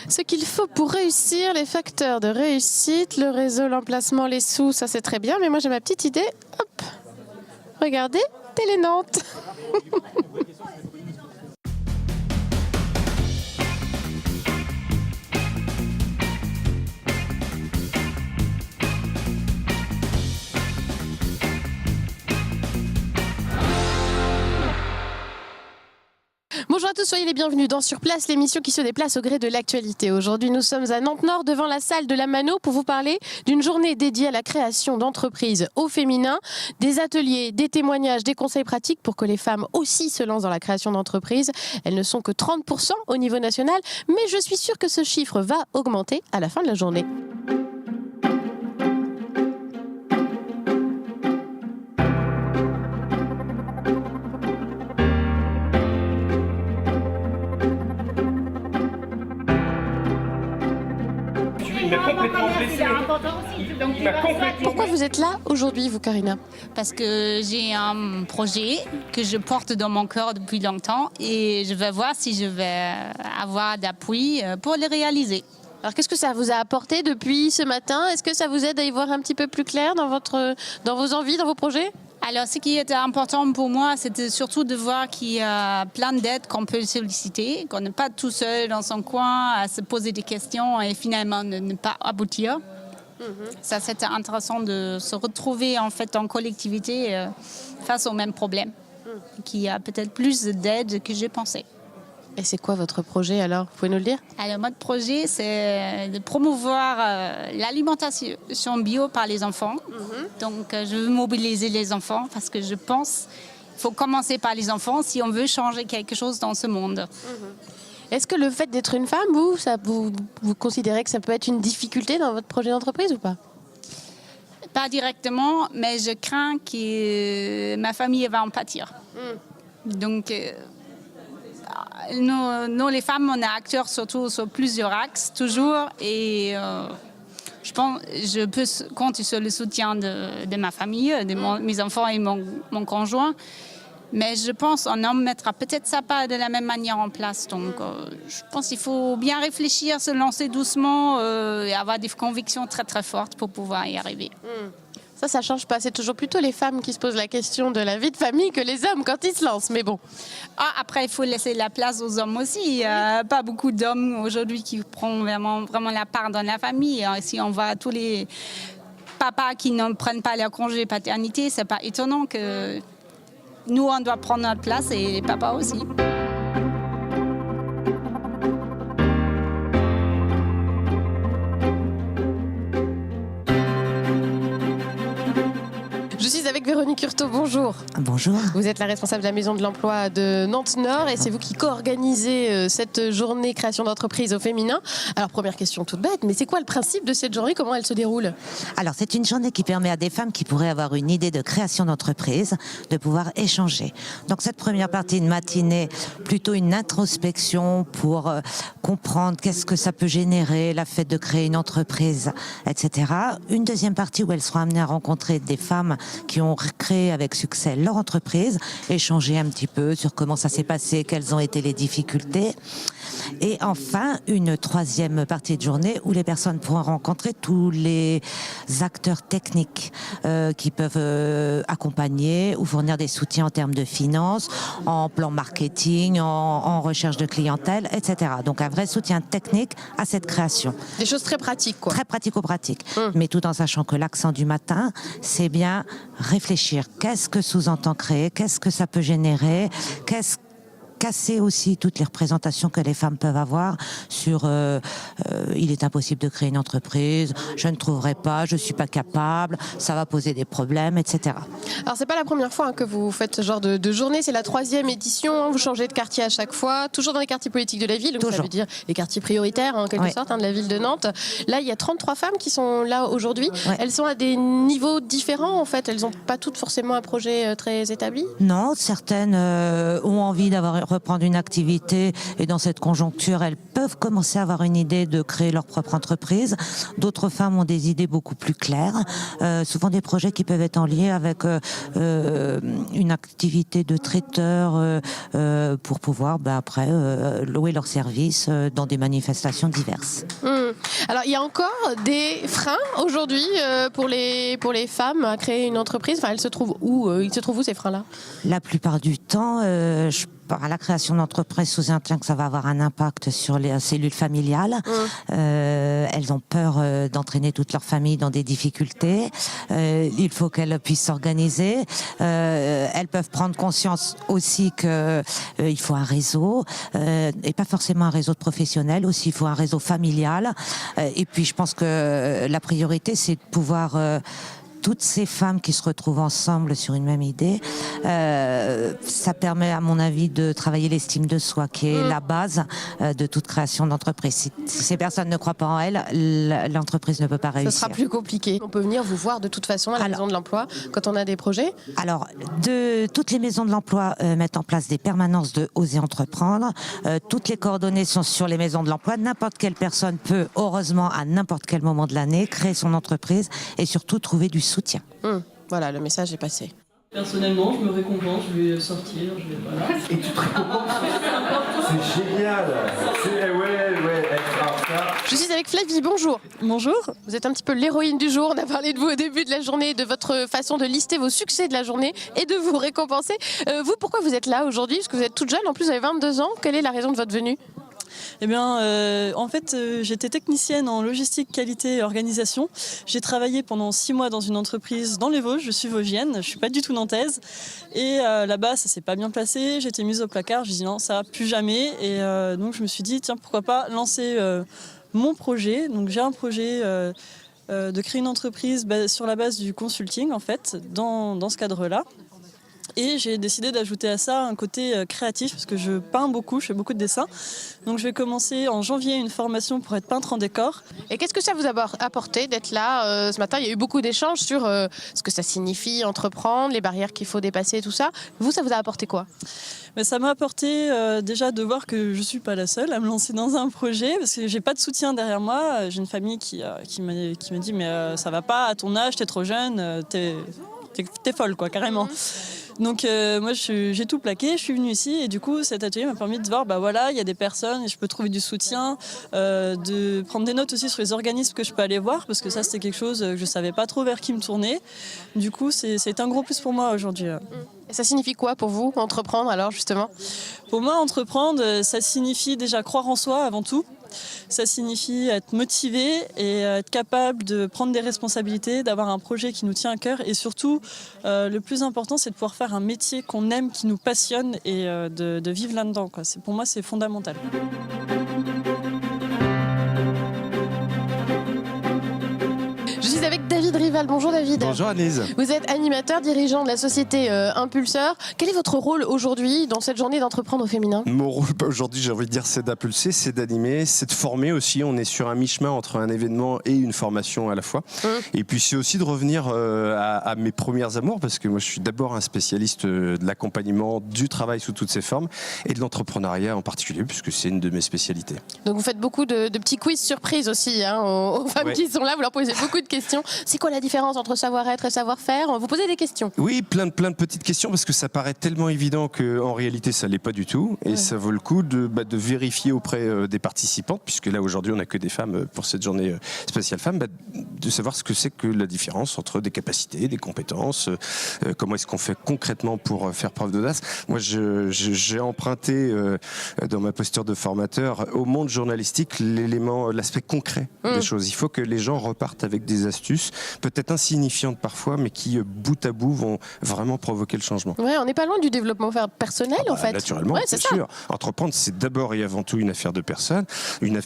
Ce qu'il faut pour réussir, les facteurs de réussite, le réseau, l'emplacement, les sous, ça c'est très bien. Mais moi j'ai ma petite idée. Hop, regardez, Télé Nantes. Bonjour à tous, soyez les bienvenus dans Sur Place, l'émission qui se déplace au gré de l'actualité. Aujourd'hui, nous sommes à Nantes-Nord devant la salle de la Mano pour vous parler d'une journée dédiée à la création d'entreprises au féminin, des ateliers, des témoignages, des conseils pratiques pour que les femmes aussi se lancent dans la création d'entreprises. Elles ne sont que 30% au niveau national, mais je suis sûre que ce chiffre va augmenter à la fin de la journée. Pourquoi vous êtes là aujourd'hui, vous, Karina? Parce que j'ai un projet que je porte dans mon cœur depuis longtemps et je vais voir si je vais avoir d'appui pour le réaliser. Alors, qu'est-ce que ça vous a apporté depuis ce matin? Est-ce que ça vous aide à y voir un petit peu plus clair dans vos envies, dans vos projets? Alors, ce qui était important pour moi, c'était surtout de voir qu'il y a plein d'aides qu'on peut solliciter, qu'on n'est pas tout seul dans son coin à se poser des questions et finalement ne pas aboutir. Ça, c'était intéressant de se retrouver en fait en collectivité face aux mêmes problèmes, qu'il y a peut-être plus d'aide que j'ai pensé. Et c'est quoi votre projet alors? Vous pouvez nous le dire? Alors, notre projet, c'est de promouvoir l'alimentation bio par les enfants. Donc, je veux mobiliser les enfants parce que je pense qu'il faut commencer par les enfants si on veut changer quelque chose dans ce monde. Est-ce que le fait d'être une femme, vous considérez que ça peut être une difficulté dans votre projet d'entreprise ou pas? Pas directement, mais je crains que ma famille va en pâtir. Donc, nous, les femmes, on est acteurs surtout sur plusieurs axes, toujours. Et je pense je peux compter sur le soutien de ma famille, mes enfants et mon conjoint. Mais je pense qu'on ne mettra peut-être ça pas de la même manière en place. Donc, je pense qu'il faut bien réfléchir, se lancer doucement et avoir des convictions très, très fortes pour pouvoir y arriver. Ça change pas. C'est toujours plutôt les femmes qui se posent la question de la vie de famille que les hommes quand ils se lancent. Mais bon. Après, il faut laisser la place aux hommes aussi. Il n'y a pas beaucoup d'hommes aujourd'hui qui prennent vraiment la part dans la famille. Si on voit tous les papas qui ne prennent pas leur congé paternité, c'est pas étonnant que nous, on doit prendre notre place et les papas aussi. Je suis avec Véronique Hurtaud, bonjour. Bonjour. Vous êtes la responsable de la Maison de l'Emploi de Nantes-Nord et c'est vous qui co-organisez cette journée création d'entreprise au féminin. Alors, première question toute bête, mais c'est quoi le principe de cette journée? Comment elle se déroule? Alors, c'est une journée qui permet à des femmes qui pourraient avoir une idée de création d'entreprise de pouvoir échanger. Donc, cette première partie de matinée, plutôt une introspection pour comprendre qu'est-ce que ça peut générer, la fait de créer une entreprise, etc. Une deuxième partie où elles seront amenées à rencontrer des femmes qui ont créé avec succès leur entreprise, échanger un petit peu sur comment ça s'est passé, quelles ont été les difficultés. Et enfin, une troisième partie de journée où les personnes pourront rencontrer tous les acteurs techniques qui peuvent accompagner ou fournir des soutiens en termes de finances, en plan marketing, en recherche de clientèle, etc. Donc un vrai soutien technique à cette création. Des choses très pratiques, quoi. Très pratico-pratique. Mais tout en sachant que l'accent du matin, c'est bien réfléchir. Qu'est-ce que sous-entend créer? Qu'est-ce que ça peut générer? Casser aussi toutes les représentations que les femmes peuvent avoir sur il est impossible de créer une entreprise, je ne trouverai pas, je suis pas capable, ça va poser des problèmes, etc. Alors c'est pas la première fois que vous faites ce genre de journée, c'est la 3e édition, vous changez de quartier à chaque fois, toujours dans les quartiers politiques de la ville, donc toujours. Ça veut dire les quartiers prioritaires en quelque sorte de la ville de Nantes. Là il y a 33 femmes qui sont là aujourd'hui, elles sont à des niveaux différents en fait, elles n'ont pas toutes forcément un projet très établi? Non, certaines ont envie d'avoir, reprendre une activité et dans cette conjoncture, elles peuvent commencer à avoir une idée de créer leur propre entreprise. D'autres femmes ont des idées beaucoup plus claires, souvent des projets qui peuvent être en lien avec une activité de traiteur pour pouvoir après louer leurs services dans des manifestations diverses. Alors il y a encore des freins aujourd'hui pour les femmes à créer une entreprise. Enfin, elles se trouvent où ils se trouvent où ces freins-là? La plupart du temps, à la création d'entreprise, sous-entend que ça va avoir un impact sur les cellules familiales. Elles ont peur d'entraîner toute leur famille dans des difficultés. Il faut qu'elles puissent s'organiser. Elles peuvent prendre conscience aussi qu'il faut un réseau, et pas forcément un réseau de professionnels, aussi il faut un réseau familial. Et puis je pense que la priorité, c'est de pouvoir... toutes ces femmes qui se retrouvent ensemble sur une même idée, ça permet à mon avis de travailler l'estime de soi, qui est la base de toute création d'entreprise. Si ces personnes ne croient pas en elles, l'entreprise ne peut pas réussir. Ce sera plus compliqué. On peut venir vous voir de toute façon à la Maison de l'Emploi quand on a des projets? Alors, toutes les maisons de l'emploi mettent en place des permanences de Oser entreprendre. Toutes les coordonnées sont sur les maisons de l'emploi. N'importe quelle personne peut, heureusement, à n'importe quel moment de l'année, créer son entreprise et surtout trouver du soutien. Voilà, le message est passé. Personnellement, je me récompense, je vais sortir, voilà. Et tu te récompenses. C'est génial. Ouais. Alors ça... Je suis avec Flavie, bonjour. Bonjour. Vous êtes un petit peu l'héroïne du jour. On a parlé de vous au début de la journée, de votre façon de lister vos succès de la journée et de vous récompenser. Vous, pourquoi vous êtes là aujourd'hui? Parce que vous êtes toute jeune, en plus vous avez 22 ans. Quelle est la raison de votre venue? Eh bien, en fait, j'étais technicienne en logistique, qualité et organisation. J'ai travaillé pendant 6 mois dans une entreprise dans les Vosges. Je suis vosgienne, je suis pas du tout nantaise. Et là-bas, ça s'est pas bien passé. J'étais mise au placard. J'ai dit non, ça plus jamais. Et donc, je me suis dit tiens, pourquoi pas lancer mon projet. Donc, j'ai un projet de créer une entreprise sur la base du consulting, en fait, dans ce cadre-là. Et j'ai décidé d'ajouter à ça un côté créatif parce que je peins beaucoup, je fais beaucoup de dessins. Donc je vais commencer en janvier une formation pour être peintre en décor. Et qu'est-ce que ça vous a apporté d'être là ce matin? Il y a eu beaucoup d'échanges sur ce que ça signifie entreprendre, les barrières qu'il faut dépasser, tout ça. Vous, ça vous a apporté quoi? Mais ça m'a apporté déjà de voir que je ne suis pas la seule à me lancer dans un projet parce que j'ai pas de soutien derrière moi. J'ai une famille qui m'a dit mais ça va pas, à ton âge, t'es trop jeune, t'es folle quoi, carrément. Donc moi j'ai tout plaqué, je suis venue ici et du coup cet atelier m'a permis de voir voilà, il y a des personnes et je peux trouver du soutien, de prendre des notes aussi sur les organismes que je peux aller voir parce que ça c'était quelque chose que je savais pas trop vers qui me tourner. Du coup c'est un gros plus pour moi aujourd'hui. Et ça signifie quoi pour vous, entreprendre alors justement? Pour moi entreprendre ça signifie déjà croire en soi avant tout. Ça signifie être motivé et être capable de prendre des responsabilités, d'avoir un projet qui nous tient à cœur et surtout, le plus important, c'est de pouvoir faire un métier qu'on aime, qui nous passionne et de vivre là-dedans, quoi. Pour moi, c'est fondamental. Je suis avec David Rival. Bonjour David. Bonjour Annelise. Vous êtes animateur, dirigeant de la société Impulseur. Quel est votre rôle aujourd'hui dans cette journée d'entreprendre au féminin? Mon rôle aujourd'hui, j'ai envie de dire, c'est d'impulser, c'est d'animer, c'est de former aussi. On est sur un mi-chemin entre un événement et une formation à la fois. Et puis c'est aussi de revenir à mes premières amours, parce que moi je suis d'abord un spécialiste de l'accompagnement, du travail sous toutes ses formes et de l'entrepreneuriat en particulier, puisque c'est une de mes spécialités. Donc vous faites beaucoup de petits quiz surprises aussi aux femmes qui sont là. Vous leur posez beaucoup de questions. C'est quoi la différence entre savoir-être et savoir-faire? Vous posez des questions. Oui, plein de petites questions, parce que ça paraît tellement évident qu'en réalité ça l'est pas du tout, et ça vaut le coup de vérifier auprès des participantes, puisque là aujourd'hui on n'a que des femmes pour cette journée spéciale femmes, de savoir ce que c'est que la différence entre des capacités, des compétences, comment est-ce qu'on fait concrètement pour faire preuve d'audace. Moi j'ai emprunté dans ma posture de formateur au monde journalistique l'aspect concret des choses. Il faut que les gens repartent avec des astuces, peut-être insignifiantes parfois, mais qui bout à bout vont vraiment provoquer le changement. Ouais, on n'est pas loin du développement personnel en fait. Naturellement, c'est sûr. Entreprendre, c'est d'abord et avant tout une affaire de personne, une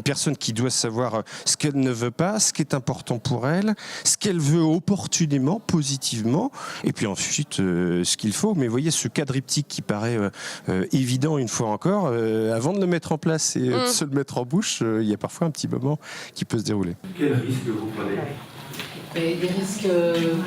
personne qui doit savoir ce qu'elle ne veut pas, ce qui est important pour elle, ce qu'elle veut opportunément, positivement, et puis ensuite ce qu'il faut. Mais vous voyez, ce quadriptyque qui paraît évident une fois encore, avant de le mettre en place et de se le mettre en bouche, il y a parfois un petit moment qui peut se dérouler. Quel risque vous prenez? Et des risques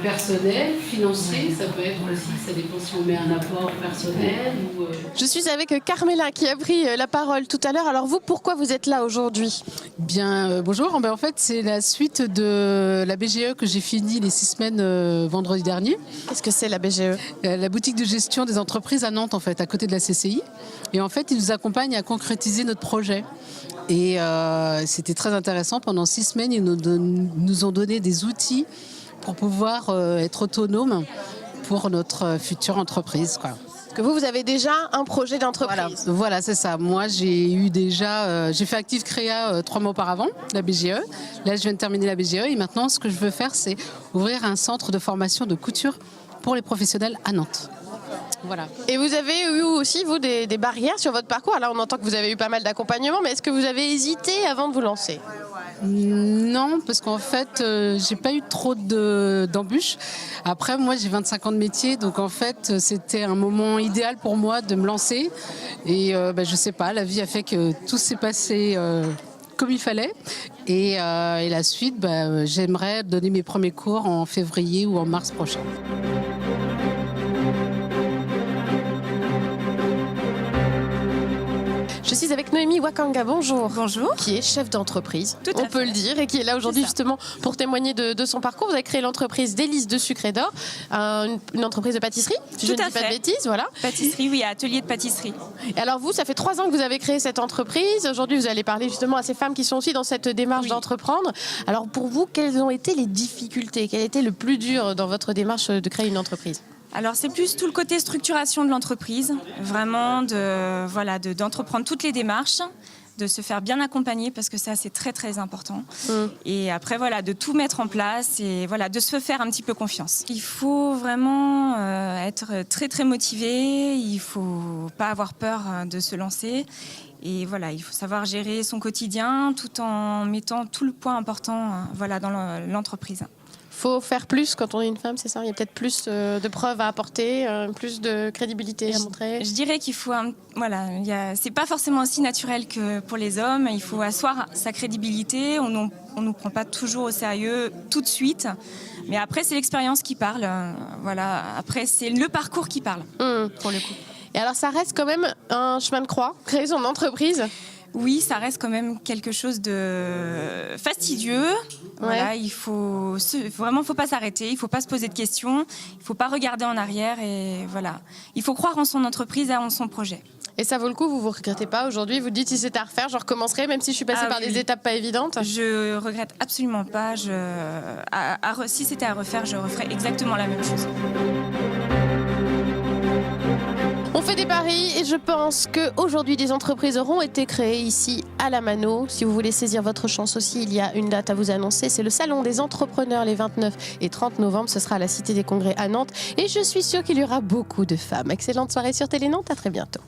personnels, financiers, ça peut être aussi, ça dépend si on met un apport personnel ou... Je suis avec Carmela qui a pris la parole tout à l'heure. Alors vous, pourquoi vous êtes là aujourd'hui ? Bien, bonjour. En fait, c'est la suite de la BGE que j'ai fini les 6 semaines vendredi dernier. Qu'est-ce que c'est la BGE ? La boutique de gestion des entreprises à Nantes, en fait, à côté de la CCI. Et en fait, ils nous accompagnent à concrétiser notre projet. Et c'était très intéressant. Pendant 6 semaines, ils nous ont donné des outils pour pouvoir être autonomes pour notre future entreprise, quoi. Parce que vous avez déjà un projet d'entreprise. Voilà, c'est ça. Moi, j'ai fait Active Créa 3 mois auparavant, la BGE. Là, je viens de terminer la BGE et maintenant, ce que je veux faire, c'est ouvrir un centre de formation de couture pour les professionnels à Nantes. Voilà. Et vous avez eu aussi, vous, des barrières sur votre parcours. Là, on entend que vous avez eu pas mal d'accompagnement, mais est-ce que vous avez hésité avant de vous lancer ? Non, parce qu'en fait, j'ai pas eu trop d'embûches. Après, moi, j'ai 25 ans de métier, donc en fait, c'était un moment idéal pour moi de me lancer. Et je sais pas, la vie a fait que tout s'est passé comme il fallait. Et la suite, j'aimerais donner mes premiers cours en février ou en mars prochain. Je suis avec Noémie Wakanga, bonjour. Bonjour. Qui est chef d'entreprise, Tout à on peut fait. le dire, et qui est là aujourd'hui justement pour témoigner de son parcours. Vous avez créé l'entreprise Délices de Sucre et d'Or, une entreprise de pâtisserie, si je ne dis pas de bêtises, voilà. Pâtisserie, oui, atelier de pâtisserie. Et alors vous, ça fait 3 ans que vous avez créé cette entreprise. Aujourd'hui, vous allez parler justement à ces femmes qui sont aussi dans cette démarche d'entreprendre. Alors pour vous, quelles ont été les difficultés ? Quel a été le plus dur dans votre démarche de créer une entreprise ? Alors c'est plus tout le côté structuration de l'entreprise, vraiment d'entreprendre toutes les démarches, de se faire bien accompagner parce que ça c'est très très important. Et après de tout mettre en place et de se faire un petit peu confiance. Il faut vraiment être très très motivé, il faut pas avoir peur de se lancer. Et il faut savoir gérer son quotidien tout en mettant tout le point important dans l'entreprise. Faut faire plus quand on est une femme, c'est ça ? Il y a peut-être plus de preuves à apporter, plus de crédibilité à montrer. Je dirais qu'il faut, c'est pas forcément aussi naturel que pour les hommes. Il faut asseoir sa crédibilité. On nous prend pas toujours au sérieux tout de suite. Mais après, c'est l'expérience qui parle. Après, c'est le parcours qui parle, pour le coup. Et alors, ça reste quand même un chemin de croix, créer son entreprise. Oui, ça reste quand même quelque chose de fastidieux. Il faut pas s'arrêter, il faut pas se poser de questions, il faut pas regarder en arrière et il faut croire en son entreprise et en son projet. Et ça vaut le coup, vous regrettez pas aujourd'hui ? Vous dites si c'était à refaire, je recommencerai, même si je suis passée par des étapes pas évidentes ? Je regrette absolument pas. Si c'était à refaire, je referais exactement la même chose. On fait des paris et je pense qu'aujourd'hui des entreprises auront été créées ici à la Mano. Si vous voulez saisir votre chance aussi, il y a une date à vous annoncer. C'est le Salon des entrepreneurs les 29 et 30 novembre. Ce sera à la Cité des Congrès à Nantes. Et je suis sûre qu'il y aura beaucoup de femmes. Excellente soirée sur Télé Nantes. À très bientôt.